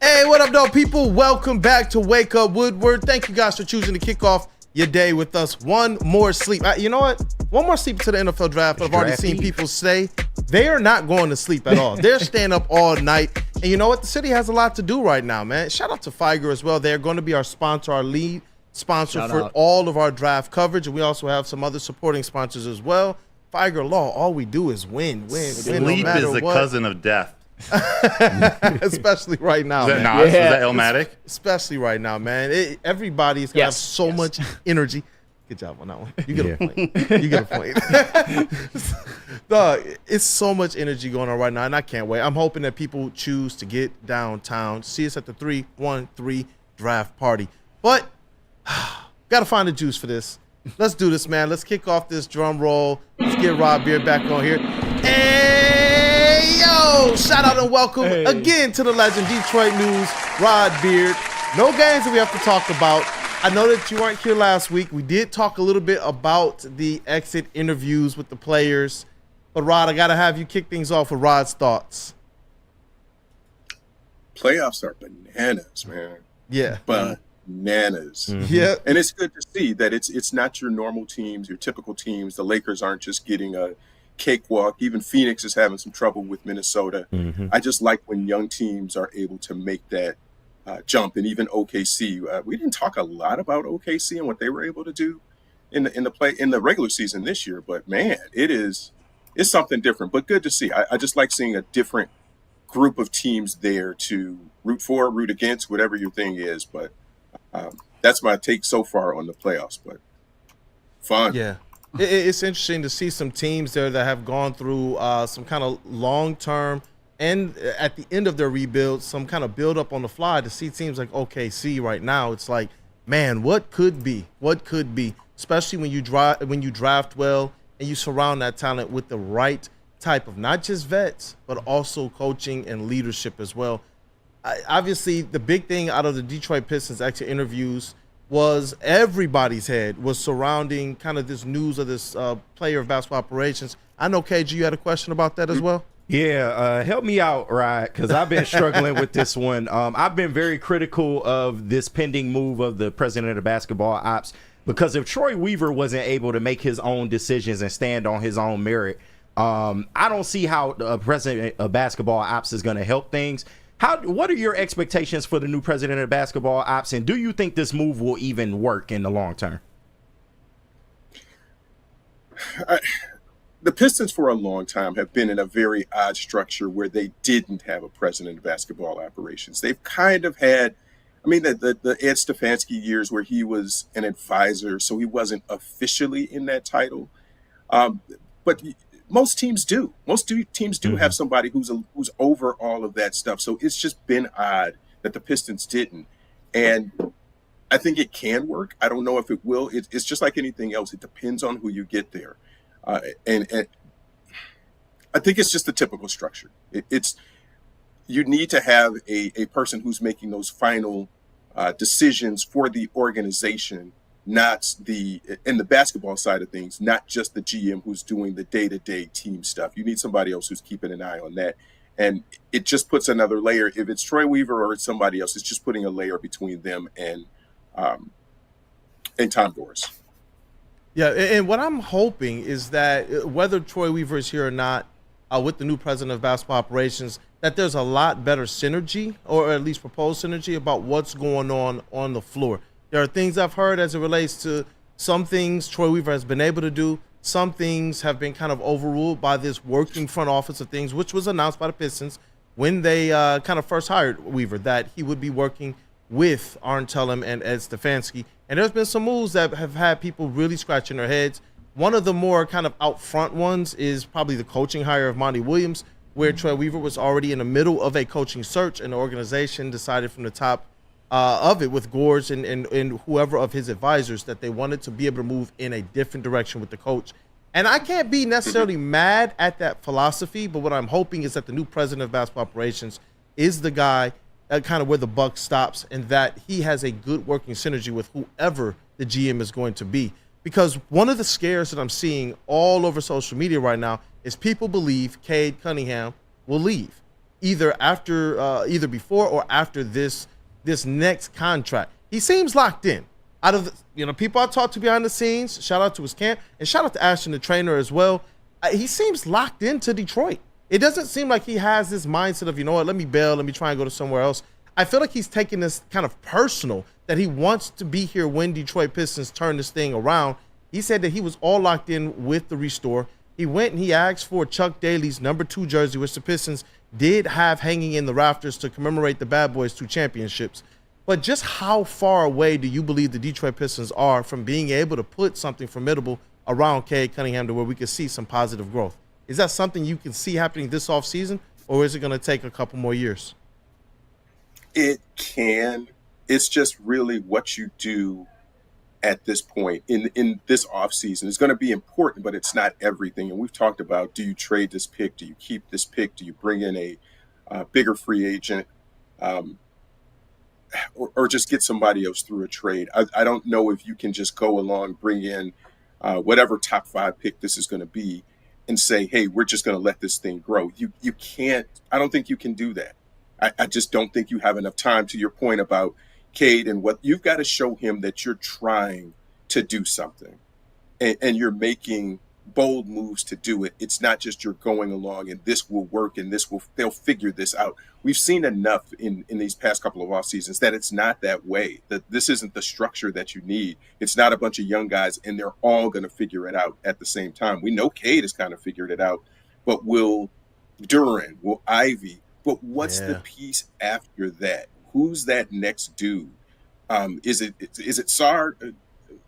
Hey, what up, though, people? Welcome back to Wake Up Woodward. Thank you guys for choosing to kick off your day with us. One more sleep. You know what? One more sleep to the NFL draft. I've already seen people say they are not going to sleep at all. They're staying up all night. And you know what? The city has a lot to do right now, man. Shout out to Figer as well. They're going to be our sponsor, our lead sponsor for all of our draft coverage. And we also have some other supporting sponsors as well. Figer Law, all we do is win. Sleep no is the cousin of death. Especially right now. Is that, is that Elmatic? Especially right now, man. Everybody's gonna have so much energy. Good job on that one. You get a point. You get a point. Dog, it's so much energy going on right now, and I can't wait. I'm hoping that people choose to get downtown, see us at the 313 draft party. But gotta find the juice for this. Let's do this, man. Let's kick off this drum roll. Let's get Rob Beard back on here. Hey, yo! Shout out and welcome again to the legend, Detroit News, Rod Beard. No games that we have to talk about. I know that you weren't here last week. We did talk a little bit about the exit interviews with the players. But, Rod, I got to have you kick things off with Rod's thoughts. Playoffs are bananas, man. Yeah. Bananas. Mm-hmm. Yeah. And it's good to see that it's not your normal teams, your typical teams. The Lakers aren't just getting a cakewalk. Even Phoenix is having some trouble with Minnesota. Mm-hmm. I just like when young teams are able to make that jump. And even OKC, we didn't talk a lot about OKC and what they were able to do in the regular season this year. But man, it's something different. But good to see. I just like seeing a different group of teams there to root for, root against, whatever your thing is. But that's my take so far on the playoffs. But fun. Yeah. It's interesting to see some teams there that have gone through some kind of long-term and at the end of their rebuild, some kind of build up on the fly. To see teams like OKC right now, it's like, man, what could be? What could be? Especially when you draft well and you surround that talent with the right type of not just vets, but also coaching and leadership as well. Obviously, the big thing out of the Detroit Pistons exit interviews was everybody's head was surrounding kind of this news of this player of basketball operations. I know, KG, you had a question about that as well? Yeah, help me out, Rod, because I've been struggling with this one. I've been very critical of this pending move of the president of the basketball ops, because if Troy Weaver wasn't able to make his own decisions and stand on his own merit, I don't see how the president of basketball ops is going to help things. What are your expectations for the new president of basketball ops, and do you think this move will even work in the long term? The Pistons for a long time have been in a very odd structure where they didn't have a president of basketball operations. They've kind of had, the Ed Stefanski years where he was an advisor, so he wasn't officially in that title. But most teams do. Most teams do have somebody who's over all of that stuff. So it's just been odd that the Pistons didn't. And I think it can work. I don't know if it will. It's just like anything else. It depends on who you get there. And I think it's just the typical structure. You need to have a person who's making those final decisions for the organization, not in the basketball side of things, not just the GM who's doing the day-to-day team stuff. You need somebody else who's keeping an eye on that. And it just puts another layer. If it's Troy Weaver or it's somebody else, it's just putting a layer between them and Tom Gores. Yeah, and what I'm hoping is that whether Troy Weaver is here or not, with the new president of basketball operations, that there's a lot better synergy, or at least proposed synergy, about what's going on the floor. There are things I've heard as it relates to some things Troy Weaver has been able to do. Some things have been kind of overruled by this working front office of things, which was announced by the Pistons when they kind of first hired Weaver, that he would be working with Arn Tellem and Ed Stefanski. And there's been some moves that have had people really scratching their heads. One of the more kind of out front ones is probably the coaching hire of Monty Williams, where Troy Weaver was already in the middle of a coaching search, and the organization decided from the top of it with Gores and whoever of his advisors that they wanted to be able to move in a different direction with the coach. And I can't be necessarily mad at that philosophy, but what I'm hoping is that the new president of basketball operations is the guy kind of where the buck stops, and that he has a good working synergy with whoever the GM is going to be. Because one of the scares that I'm seeing all over social media right now is people believe Cade Cunningham will leave. either before or after this next contract. He seems locked in. Out of the, people I talked to behind the scenes, shout out to his camp, and shout out to Ashton, the trainer, as well. He seems locked into Detroit. It doesn't seem like he has this mindset of, let me bail, let me try and go to somewhere else. I feel like he's taking this kind of personal, that he wants to be here when Detroit Pistons turn this thing around. He said that he was all locked in with the restore. He went and he asked for Chuck Daly's number 2 jersey, which the Pistons did have hanging in the rafters to commemorate the Bad Boys 2 championships. But just how far away do you believe the Detroit Pistons are from being able to put something formidable around Cade Cunningham to where we could see some positive growth? Is that something you can see happening this offseason, or is it going to take a couple more years? It can. It's just really what you do at this point in this offseason is going to be important, but it's not everything. And we've talked about, do you trade this pick? Do you keep this pick? Do you bring in a bigger free agent? Or just get somebody else through a trade. I don't know if you can just go along, bring in whatever top 5 pick this is going to be and say, hey, we're just going to let this thing grow. You can't. I don't think you can do that. I just don't think you have enough time, to your point about Cade, and what you've got to show him that you're trying to do something and you're making bold moves to do it. It's not just you're going along and this will work and they'll figure this out. We've seen enough in these past couple of off seasons that it's not that way, that this isn't the structure that you need. It's not a bunch of young guys and they're all going to figure it out at the same time. We know Cade has kind of figured it out, but will Duren, will Ivy, but what's the piece after that? Who's that next dude? Is it Sar?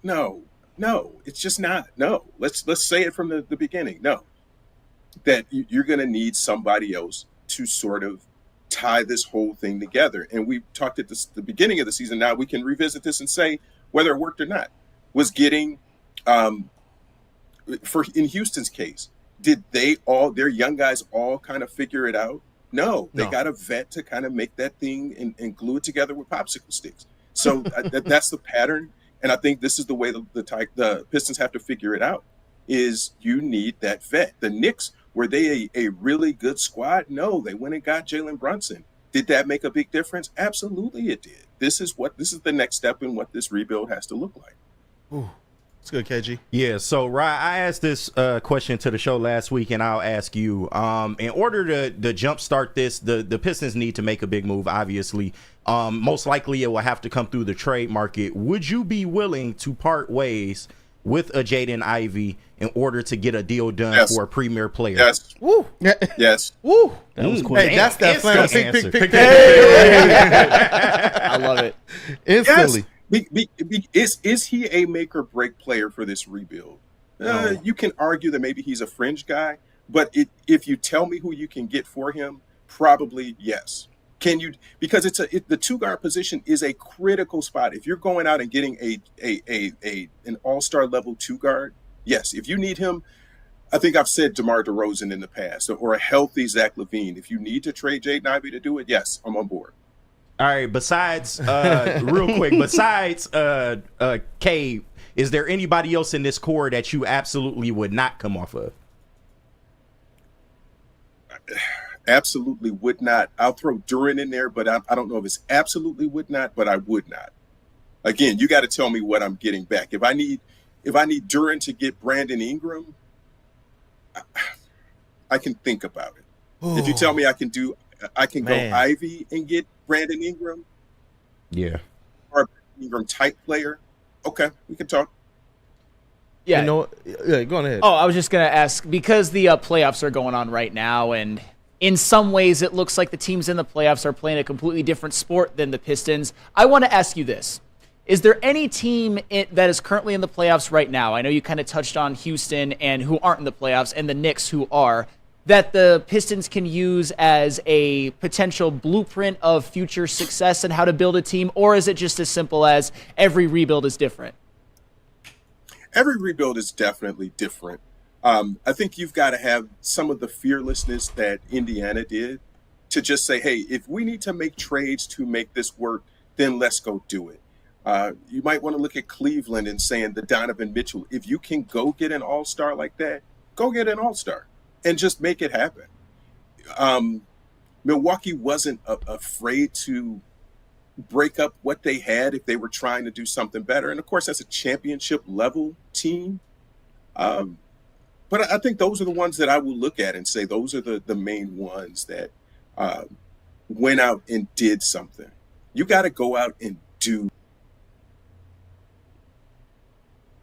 No, it's just not. No, let's say it from the beginning. No, that you're going to need somebody else to sort of tie this whole thing together. And we talked at the beginning of the season. Now we can revisit this and say whether it worked or not. Was getting in Houston's case, did their young guys all kind of figure it out? No, they got a vet to kind of make that thing and glue it together with popsicle sticks. So that's the pattern. And I think this is the way the Pistons have to figure it out, is you need that vet. The Knicks, were they a really good squad? No, they went and got Jalen Brunson. Did that make a big difference? Absolutely it did. This is the next step in what this rebuild has to look like. Ooh, it's good, KG. Yeah, so Ryan, I asked this question to the show last week, and I'll ask you. In order to jumpstart this, the Pistons need to make a big move, obviously. Most likely it will have to come through the trade market. Would you be willing to part ways with a Jaden Ivy in order to get a deal done for a premier player? Yes. Woo. Yes. Woo. That was quick. Hey, that's that Flannel Sam. I love it. Instantly. Yes. Is he a make or break player for this rebuild? You can argue that maybe he's a fringe guy, but if you tell me who you can get for him, probably yes. Can you? Because the 2-guard position is a critical spot. If you're going out and getting an all-star level 2-guard, yes. If you need him, I think I've said DeMar DeRozan in the past, or a healthy Zach LaVine. If you need to trade Jaden Ivy to do it, yes, I'm on board. All right. Besides, real quick, besides Cade, is there anybody else in this core that you absolutely would not come off of? Absolutely would not. I'll throw Duren in there, but I don't know if it's absolutely would not, but I would not. Again, you got to tell me what I'm getting back. If I need Duren to get Brandon Ingram, I can think about it. Ooh. If you tell me I can go Ivy and get Brandon Ingram, yeah, or Ingram type player, okay, we can talk. Yeah, yeah, go ahead. Oh, I was just gonna ask, because the playoffs are going on right now, and in some ways it looks like the teams in the playoffs are playing a completely different sport than the Pistons. I want to ask you this. Is there any team that is currently in the playoffs right now? I know you kind of touched on Houston and who aren't in the playoffs, and the Knicks who are, that the Pistons can use as a potential blueprint of future success and how to build a team? Or is it just as simple as every rebuild is different? Every rebuild is definitely different. I think you've got to have some of the fearlessness that Indiana did to just say, hey, if we need to make trades to make this work, then let's go do it. You might want to look at Cleveland and saying the Donovan Mitchell. If you can go get an all-star like that, go get an all-star and just make it happen. Milwaukee wasn't afraid to break up what they had if they were trying to do something better. And of course, that's a championship level team. But I think those are the ones that I will look at and say those are the main ones that went out and did something. You got to go out and do.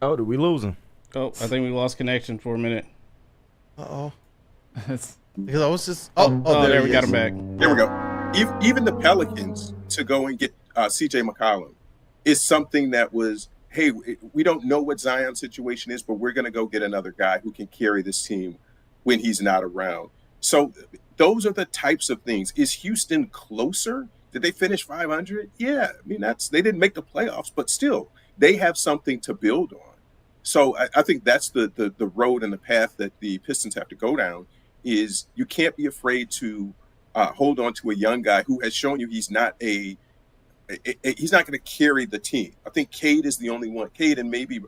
Oh, did we lose him? Oh, I think we lost connection for a minute. Uh-oh. Because I was just... there we got him back. There we go. Even the Pelicans to go and get C.J. McCollum is something that was, hey, we don't know what Zion's situation is, but we're going to go get another guy who can carry this team when he's not around. So those are the types of things. Is Houston closer? Did they finish 500? Yeah. I mean, they didn't make the playoffs, but still, they have something to build on. So I think that's the road and the path that the Pistons have to go down. Is you can't be afraid to hold on to a young guy who has shown you he's not going to carry the team. I think Cade is the only one. Cade and maybe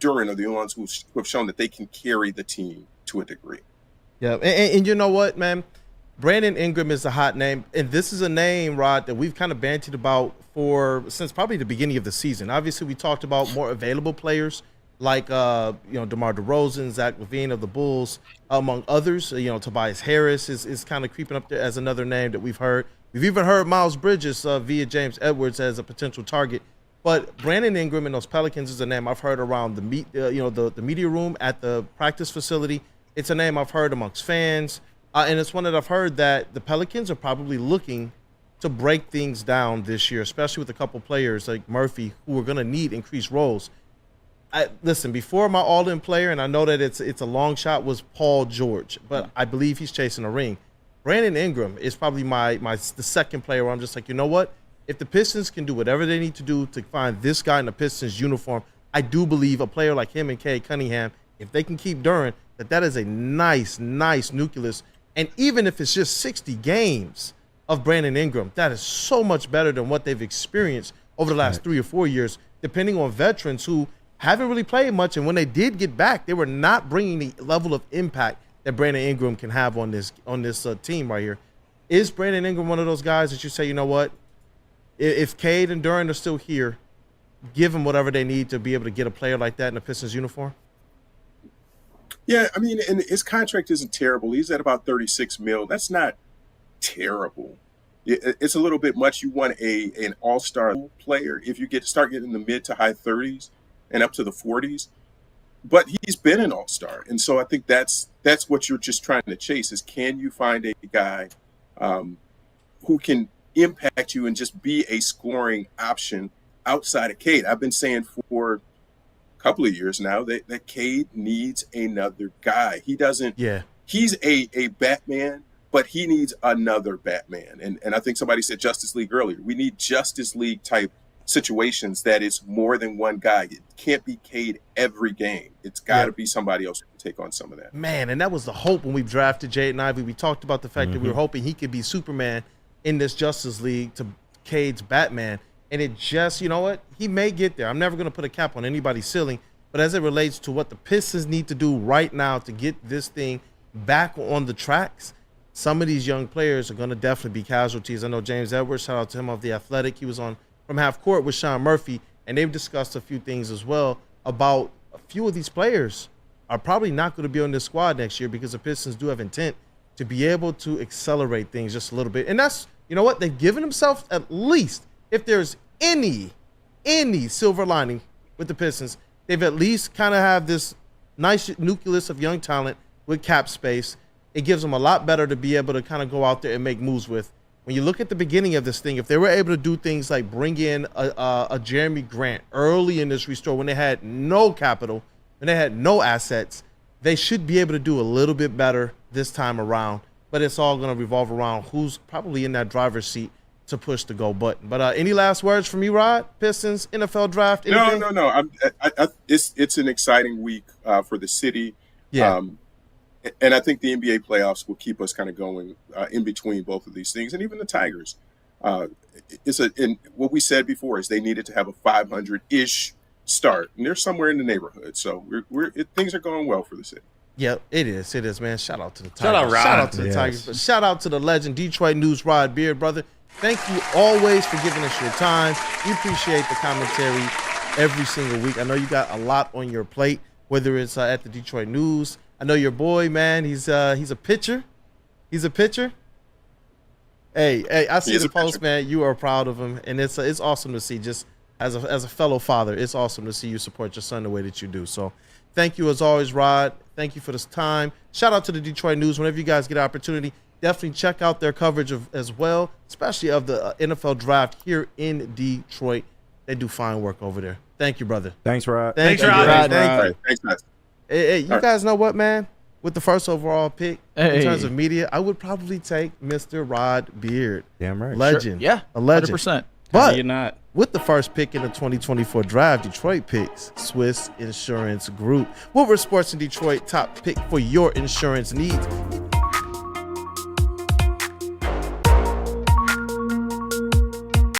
Duren are the only ones who have shown that they can carry the team to a degree. Yeah, and you know what, man? Brandon Ingram is a hot name, and this is a name, Rod, that we've kind of bantered about since probably the beginning of the season. Obviously, we talked about more available players like DeMar DeRozan, Zach LaVine of the Bulls, among others. Tobias Harris is kind of creeping up there as another name that we've heard. We've even heard Miles Bridges via James Edwards as a potential target. But Brandon Ingram and those Pelicans is a name I've heard around the media room at the practice facility. It's a name I've heard amongst fans, and it's one that I've heard that the Pelicans are probably looking to break things down this year, especially with a couple players like Murphy who are going to need increased roles. Listen, before my all-in player, and I know that it's a long shot, was Paul George, but I believe he's chasing a ring. Brandon Ingram is probably the second player where I'm just like, you know what? If the Pistons can do whatever they need to do to find this guy in the Pistons uniform, I do believe a player like him and Cade Cunningham, if they can keep Duren, that is a nice nucleus. And even if it's just 60 games of Brandon Ingram, that is so much better than what they've experienced over the last 3 or 4 years, depending on veterans who haven't really played much, and when they did get back, they were not bringing the level of impact that Brandon Ingram can have on this team right here. Is Brandon Ingram one of those guys that you say, you know what, if Cade and Duren are still here, give them whatever they need to be able to get a player like that in a Pistons uniform? Yeah, I mean, and his contract isn't terrible. He's at about $36 million. That's not terrible. It's a little bit much. You want an all-star player if you start getting in the mid to high 30s and up to the 40s. But he's been an all-star. And so I think that's what you're just trying to chase is, can you find a guy who can impact you and just be a scoring option outside of Cade? I've been saying for a couple of years now that Cade needs another guy. He doesn't. Yeah. He's a Batman, but he needs another Batman. And I think somebody said Justice League earlier. We need Justice League type situations that is more than one guy. It can't be Cade every game. It's got to be somebody else who can take on some of that. Man, and that was the hope when we drafted Jaden Ivy. We talked about the fact that we were hoping he could be Superman in this Justice League to Cade's Batman. And it just, you know what? He may get there. I'm never going to put a cap on anybody's ceiling. But as it relates to what the Pistons need to do right now to get this thing back on the tracks, some of these young players are going to definitely be casualties. I know James Edwards, shout out to him of The Athletic. He was on From Half Court with Sean Murphy, and they've discussed a few things as well about a few of these players are probably not going to be on this squad next year because the Pistons do have intent to be able to accelerate things just a little bit. And that's, you know what, they've given themselves at least, if there's any silver lining with the Pistons, they've at least kind of have this nice nucleus of young talent with cap space. It gives them a lot better to be able to kind of go out there and make moves with. When you look at the beginning of this thing, if they were able to do things like bring in a Jeremy Grant early in this restore when they had no capital, when they had no assets, they should be able to do a little bit better this time around. But it's all going to revolve around who's probably in that driver's seat to push the go button. But any last words from you, Rod? Pistons, NFL draft, anything? No. It's an exciting week for the city. Yeah. And I think the NBA playoffs will keep us kind of going in between both of these things, and even the Tigers. And what we said before is they needed to have a 500-ish start, and they're somewhere in the neighborhood. So things are going well for the city. Yeah, it is. It is, man. Shout out to the Tigers. Shout out, Rod. Shout out to the Yes. Tigers. But shout out to the legend, Detroit News, Rod Beard, brother. Thank you always for giving us your time. We appreciate the commentary every single week. I know you got a lot on your plate, whether it's at the Detroit News. I know your boy, man. He's a pitcher. He's a pitcher. Hey, I see the post, man. You are proud of him, and it's awesome to see. Just as a fellow father, it's awesome to see you support your son the way that you do. So, thank you as always, Rod. Thank you for this time. Shout out to the Detroit News. Whenever you guys get an opportunity, definitely check out their coverage as well, especially of the NFL draft here in Detroit. They do fine work over there. Thank you, brother. Thanks, Rod. Thank you, Rod. Rod. All right, thanks, guys. Hey, you guys know what, man? With the first overall pick, Hey. in terms of media, I would probably take Mr. Rod Beard. Damn right. Legend. Yeah, A legend. 100%. But You're not. with the first pick in the 2024 draft, Detroit picks Swiss Insurance Group. Woodward Sports in Detroit, top pick for your insurance needs.